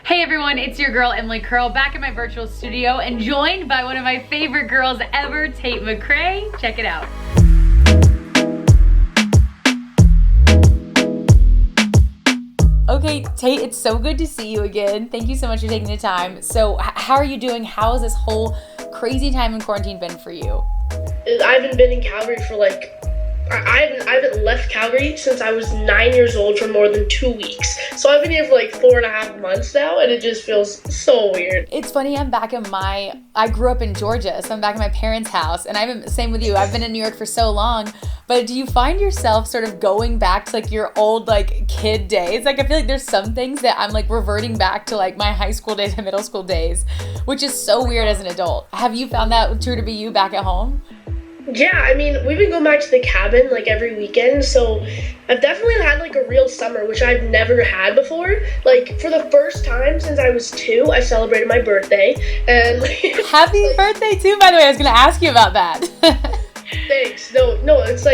Hey everyone, it's your girl Emily Curl back in my virtual studio and joined by one of my favorite girls ever, Tate McRae. Check it out. Okay, Tate, it's so good to see you again. Thank you so much for taking the time. So how are you doing? How has this whole crazy time in quarantine been for you? I haven't been in Calgary for I haven't left Calgary since I was 9 years old for more than 2 weeks. So I've been here for 4.5 months now, and it just feels so weird. It's funny, I grew up in Georgia, so I'm back in my parents' house, and same with you. I've been in New York for so long, but do you find yourself sort of going back to your old kid days? I feel like there's some things that I'm reverting back to my high school days and middle school days, which is so weird as an adult. Have you found that true to be you back at home? Yeah, we've been going back to the cabin every weekend, so I've definitely had a real summer, which I've never had before. For the first time since I was 2, I celebrated my birthday, and happy birthday too, by the way. I was gonna ask you about that. Thanks. No, it's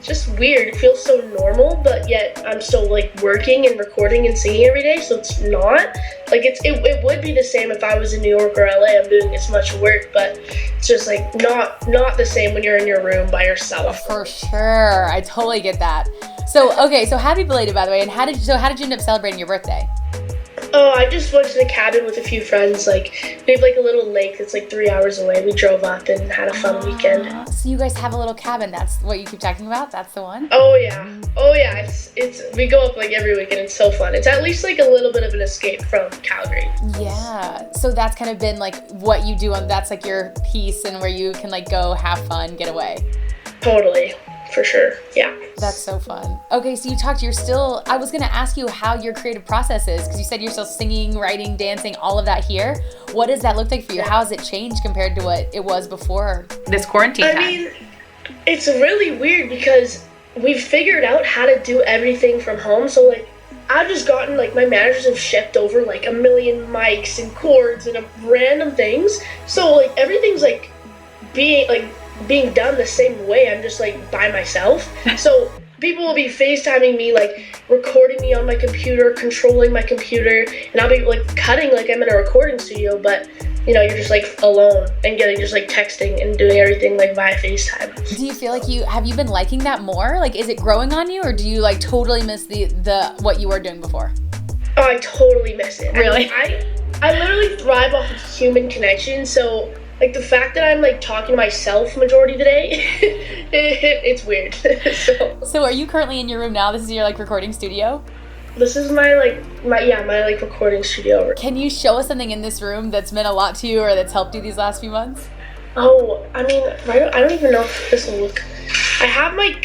just weird. It feels so normal, but yet I'm still working and recording and singing every day, so it's not it would be the same if I was in New York or LA. I'm doing as much work, but it's just not the same when you're in your room by yourself. For sure, I totally get that. So okay, so happy belated, by the way. And how did you end up celebrating your birthday? Oh, I just went to the cabin with a few friends. We have a little lake that's 3 hours away. We drove up and had a fun weekend. So you guys have a little cabin. That's what you keep talking about? That's the one? Oh yeah. It's we go up every weekend. It's so fun. It's at least a little bit of an escape from Calgary. Yeah. So that's kind of been what you do, and that's your piece and where you can go have fun, get away. Totally. For sure, yeah. That's so fun. Okay, so I was gonna ask you how your creative process is, because you said you're still singing, writing, dancing, all of that here. What does that look like for you? How has it changed compared to what it was before this quarantine time? It's really weird because we've figured out how to do everything from home. So I've just gotten my managers have shipped over a million mics and cords and random things. So everything's being done the same way. I'm just by myself. So people will be FaceTiming me, recording me on my computer, controlling my computer, and I'll be cutting I'm in a recording studio, but you're just alone and getting just texting and doing everything via FaceTime. Do you feel have you been liking that more? Is it growing on you, or do you totally miss the what you were doing before? Oh, I totally miss it. Really? I literally thrive off of human connection, so the fact that I'm talking to myself majority of the day, it's weird. So are you currently in your room now? This is your recording studio? This is my recording studio. Can you show us something in this room that's meant a lot to you or that's helped you these last few months? Oh, I don't even know if this will look. I have my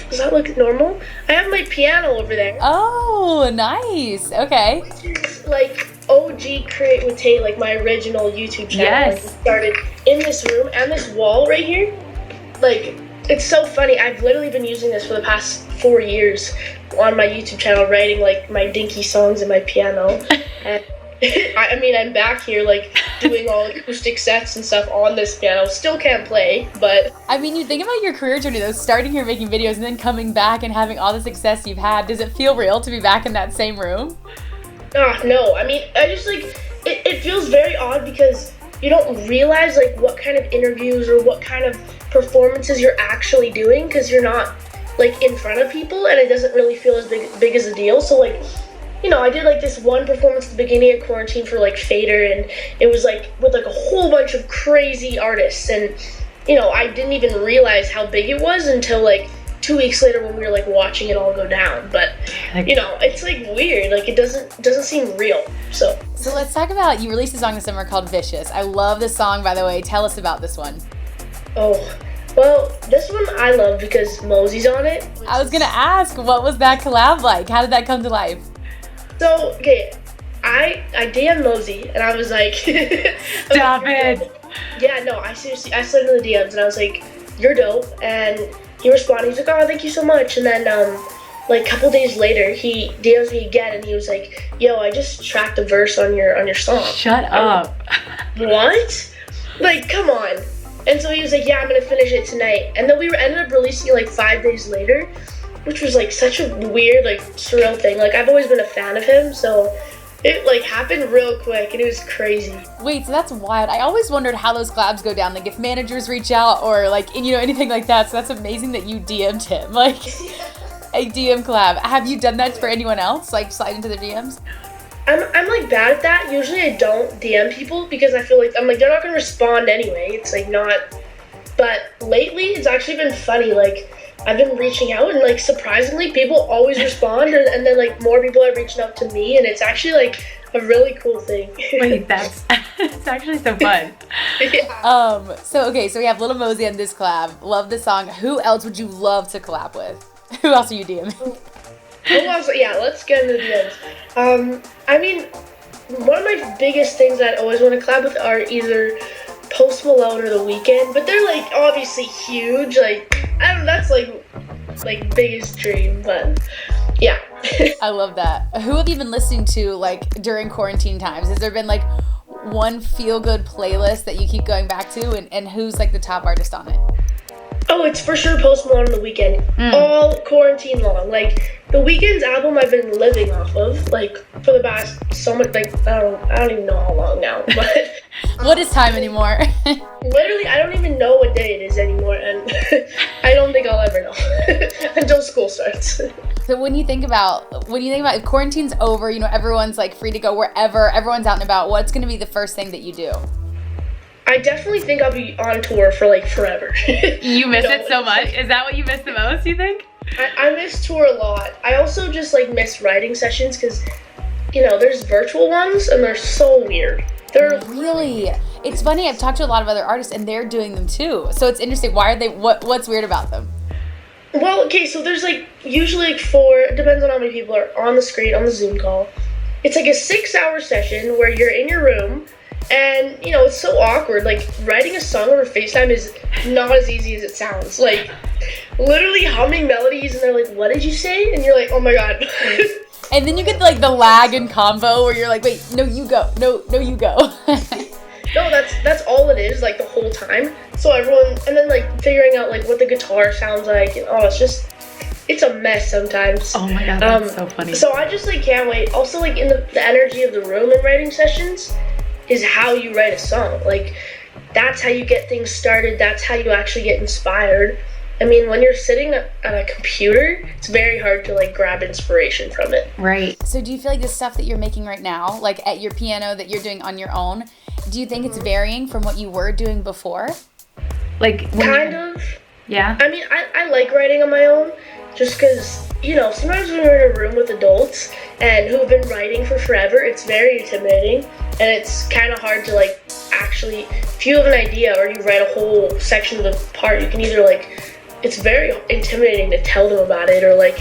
does that look normal? I have my piano over there. Oh, nice. Okay. Which is OG Create with Tate, my original YouTube channel. Yes. Started in this room and this wall right here. It's so funny. I've literally been using this for the past 4 years on my YouTube channel, writing my dinky songs in my piano. And I'm back here doing all acoustic sets and stuff on this piano. Still can't play, but you think about your career journey though, starting here making videos and then coming back and having all the success you've had. Does it feel real to be back in that same room? No. I just it feels very odd because you don't realize what kind of interviews or what kind of performances you're actually doing because you're not in front of people, and it doesn't really feel as big as a deal. So I did this one performance at the beginning of quarantine for Fader, and it was with a whole bunch of crazy artists, and I didn't even realize how big it was until 2 weeks later when we were watching it all go down. But it's weird. It doesn't seem real. So let's talk about, you released a song this summer called Vicious. I love this song, by the way. Tell us about this one. Oh, well, this one I love because Mosey's on it. I was gonna ask, what was that collab like? How did that come to life? So, okay, I DM'd Mosey, and I was Stop it. Yeah, no, I slid in the DMs, and I was you're dope, and he responded, he's oh, thank you so much, and then, a couple days later, he DMs me again, and he was yo, I just tracked a verse on your song. Shut up. What? Come on. And so he was yeah, I'm gonna finish it tonight, and then we ended up releasing it 5 days later, which was such a weird, surreal thing. I've always been a fan of him, so It like happened real quick and it was crazy. Wait, so that's wild. I always wondered how those collabs go down, like if managers reach out or like, you know, anything like that. So that's amazing that you DM'd him, like a DM collab. Have you done that for anyone else, like slide into their DMs? I'm like bad at that. Usually I don't DM people because I feel like I'm like they're not gonna respond anyway. It's like not. But lately it's actually been funny. Like I've been reaching out and like surprisingly people always respond and then like more people are reaching out to me and it's actually like a really cool thing. Wait, that's it's actually so fun. Yeah. So we have Little Mosey on this collab. Love the song. Who else would you love to collab with? Who else are you DMing? Yeah, let's get into the ends. I mean, one of my biggest things that I always want to collab with are either Post Malone or The Weeknd, but they're like obviously huge. Like I don't know, that's like biggest dream, but yeah. I love that. Who have you been listening to like during quarantine times? Has there been like one feel good playlist that you keep going back to, and who's like the top artist on it? Oh, it's for sure Post Malone and The Weeknd. All quarantine long. Like, The Weeknd's album I've been living off of, like, for the past so much, like, I don't even know how long now, but... What is time anymore? Literally, I don't even know what day it is anymore, and I don't think I'll ever know until school starts. So when you think about if quarantine's over, you know, everyone's like free to go wherever, everyone's out and about, what's going to be the first thing that you do? I definitely think I'll be on tour for like forever. You miss it so much? Is that what you miss the most, you think? I miss tour a lot. I also just like miss writing sessions because, you know, there's virtual ones and they're so weird. They're really, it's funny, I've talked to a lot of other artists and they're doing them too. So it's interesting. Why are they, what's weird about them? Well, okay, so there's like usually like 4, it depends on how many people are on the screen, on the Zoom call. It's like a 6-hour session where you're in your room. And, you know, it's so awkward. Like, writing a song over FaceTime is not as easy as it sounds. Like, literally humming melodies, and they're like, what did you say? And you're like, oh my god. And then you get, like, the lag and combo where you're like, wait, no, you go. No, you go. No, that's all it is, like, the whole time. So everyone, and then, like, figuring out, like, what the guitar sounds like. And, it's a mess sometimes. Oh my god, that's so funny. So I just, like, can't wait. Also, like, in the energy of the room in writing sessions is how you write a song. Like, that's how you get things started. That's how you actually get inspired. I mean, when you're sitting at a computer, it's very hard to, like, grab inspiration from it. Right. So do you feel like the stuff that you're making right now, like at your piano that you're doing on your own, do you think it's varying from what you were doing before? Like, Kind of. Yeah? I mean, I like writing on my own just because, you know, sometimes when you're in a room with adults and who've been writing for forever, it's very intimidating. And it's kind of hard to, like, actually, if you have an idea or you write a whole section of the part, you can either, like, it's very intimidating to tell them about it or, like,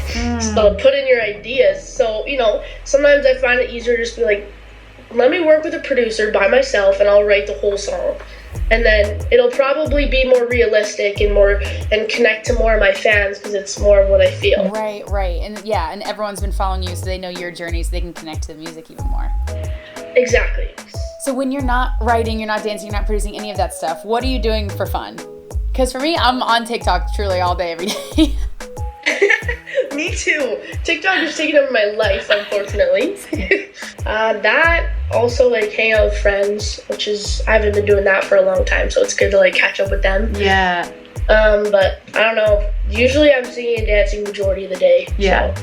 put in your ideas. So, you know, sometimes I find it easier to just be like, let me work with a producer by myself and I'll write the whole song. And then it'll probably be more realistic and connect to more of my fans because it's more of what I feel. Right. And yeah, and everyone's been following you so they know your journey so they can connect to the music even more. Exactly. So when you're not writing, you're not dancing, you're not producing any of that stuff, what are you doing for fun? Because for me, I'm on TikTok truly all day, every day. Me too. TikTok is taking over my life, unfortunately. That, also, like, hang out with friends, which is, I haven't been doing that for a long time, so it's good to, like, catch up with them. Yeah. But, I don't know, usually I'm singing and dancing majority of the day. Yeah.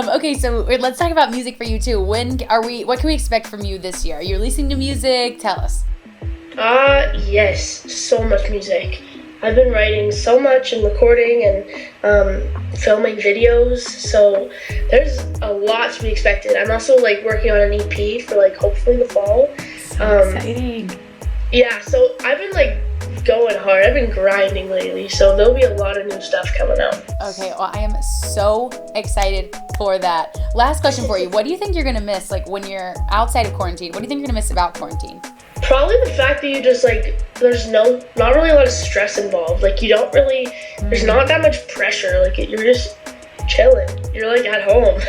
So. Okay, so let's talk about music for you, too. What can we expect from you this year? Are you releasing new music? Tell us. Yes, so much music. I've been writing so much and recording and filming videos, so there's a lot to be expected. I'm also, like, working on an EP for, like, hopefully the fall. So exciting. Yeah, so I've been, like, going hard. I've been grinding lately, so there'll be a lot of new stuff coming out. Okay, well, I am so excited for that. Last question for you. What do you think you're going to miss, like, when you're outside of quarantine? What do you think you're going to miss about quarantine? Probably the fact that you just, like, there's not really a lot of stress involved. Like, you don't really, there's not that much pressure. Like, you're just chilling. You're, like, at home.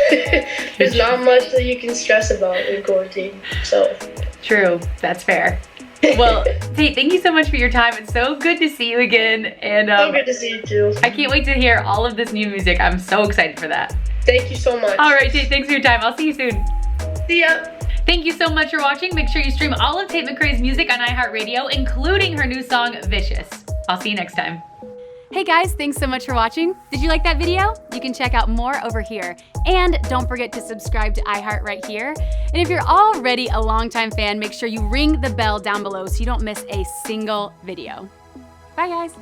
There's not much that you can stress about in quarantine, so. True, that's fair. Well, Tate, thank you so much for your time. It's so good to see you again. And so good to see you, too. I can't wait to hear all of this new music. I'm so excited for that. Thank you so much. All right, Tate, thanks for your time. I'll see you soon. See ya. Thank you so much for watching. Make sure you stream all of Tate McRae's music on iHeartRadio, including her new song, Vicious. I'll see you next time. Hey guys, thanks so much for watching. Did you like that video? You can check out more over here. And don't forget to subscribe to iHeart right here. And if you're already a longtime fan, make sure you ring the bell down below so you don't miss a single video. Bye guys.